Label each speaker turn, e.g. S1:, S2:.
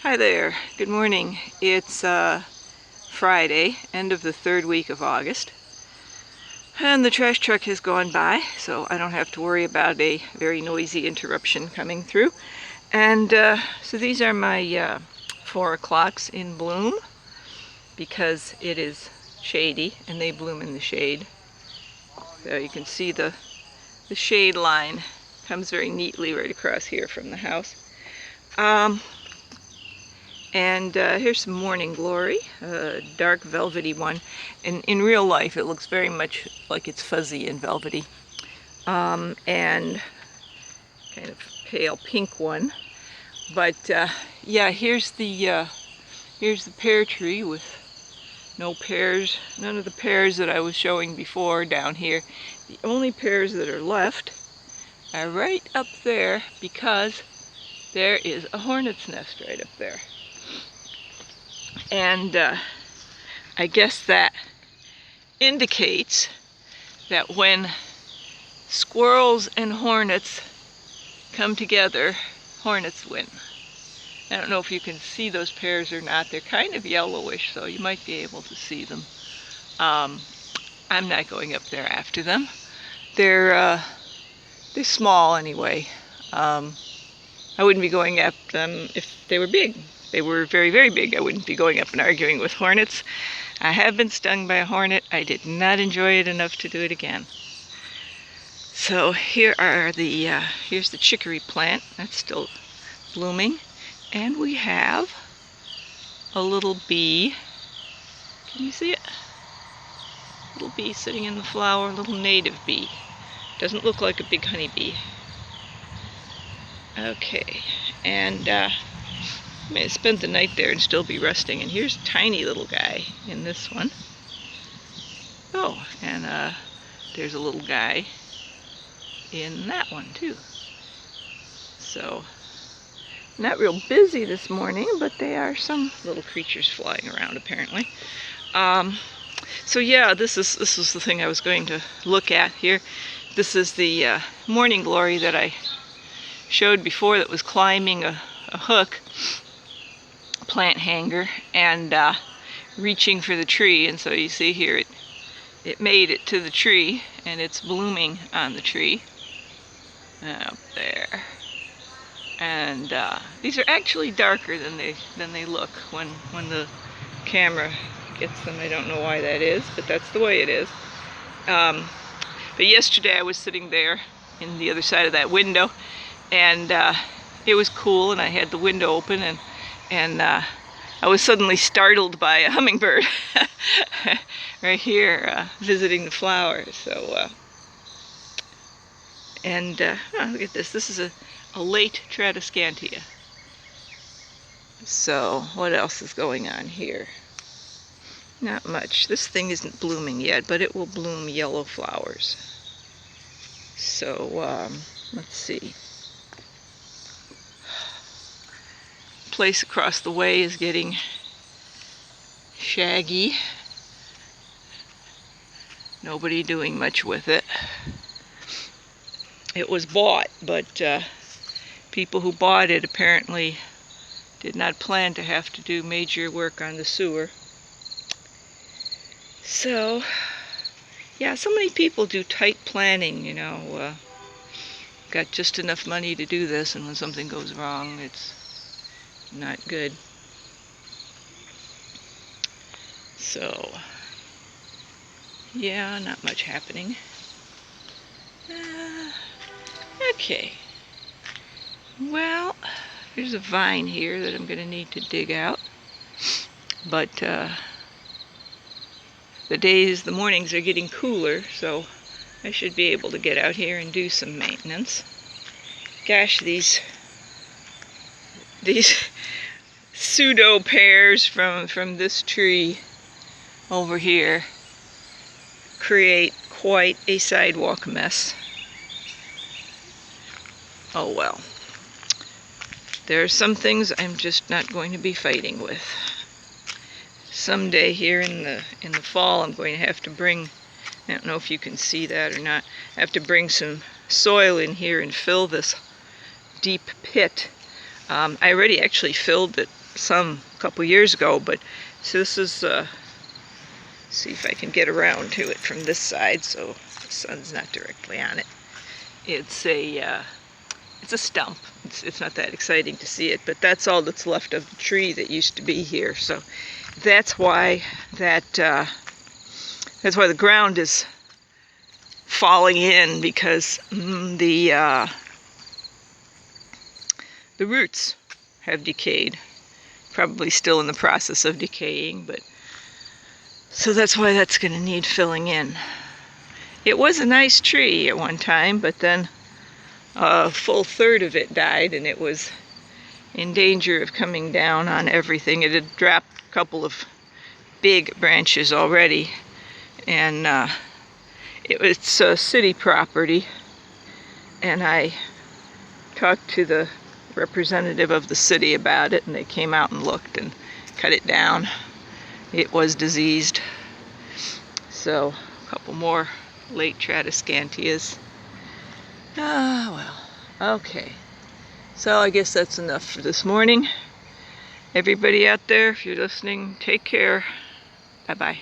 S1: Hi there, good morning. It's Friday, end of the third week of August, and the trash truck has gone by, so I don't have to worry about a very noisy interruption coming through. And so these are my 4 o'clocks in bloom, because it is shady and they bloom in the shade. So you can see the shade line comes very neatly right across here from the house. And here's some Morning Glory, a dark velvety one. And in real life it looks very much like it's fuzzy and velvety. And kind of pale pink one. But yeah, here's the pear tree with no pears, none of the pears that I was showing before down here. The only pears that are left are right up there, because there is a hornet's nest right up there. And I guess that indicates that when squirrels and hornets come together, hornets win. I don't know if you can see those pears or not. They're kind of yellowish, so you might be able to see them. I'm not going up there after them. They're small anyway. I wouldn't be going after them if they were big. If they were very, very big, I wouldn't be going up and arguing with hornets. I have been stung by a hornet. I did not enjoy it enough to do it again. So here are here's the chicory plant. That's still blooming. And we have a little bee. Can you see it? Little bee sitting in the flower, a little native bee. Doesn't look like a big honeybee. Okay, and I may have spent the night there and still be resting. And here's a tiny little guy in this one. Oh, and there's a little guy in that one too. So, not real busy this morning, but there are some little creatures flying around apparently. So yeah, this is the thing I was going to look at here. This is the Morning Glory that I showed before that was climbing a hook plant hanger and reaching for the tree. And so you see here it made it to the tree, and it's blooming on the tree up there. And these are actually darker than they look when the camera gets them. I don't know why that is, but that's the way it is. But yesterday I was sitting there in the other side of that window, and it was cool, and I had the window open, and I was suddenly startled by a hummingbird right here visiting the flowers. So look at this. This is a late Tradescantia. So what else is going on here? Not much. This thing isn't blooming yet, but it will bloom yellow flowers. So let's see. Place across the way is getting shaggy. Nobody doing much with it. It was bought, but people who bought it apparently did not plan to have to do major work on the sewer. So, yeah, so many people do tight planning, you know. Got just enough money to do this, and when something goes wrong, it's not good. So, yeah, not much happening. Okay. Well, there's a vine here that I'm going to need to dig out. But the mornings are getting cooler, so I should be able to get out here and do some maintenance. Gosh, these pseudo pears from this tree over here create quite a sidewalk mess. Oh well. There are some things I'm just not going to be fighting with. Someday here in the fall, I'm going to have to bring, I don't know if you can see that or not, I have to bring some soil in here and fill this deep pit. I already actually filled it some a couple years ago, but so this is, see if I can get around to it from this side so the sun's not directly on it. It's a stump. It's not that exciting to see it, but that's all that's left of the tree that used to be here. So that's why the ground is falling in, because the roots have decayed. Probably still in the process of decaying, but so that's why that's going to need filling in. It was a nice tree at one time, but then a full third of it died, and it was in danger of coming down on everything. It had dropped a couple of big branches already, and it's a city property, and I talked to the representative of the city about it, and they came out and looked and cut it down. It was diseased. So a couple more late Tradescantias. Ah, well, okay. So I guess that's enough for this morning. Everybody out there, if you're listening, take care. Bye-bye.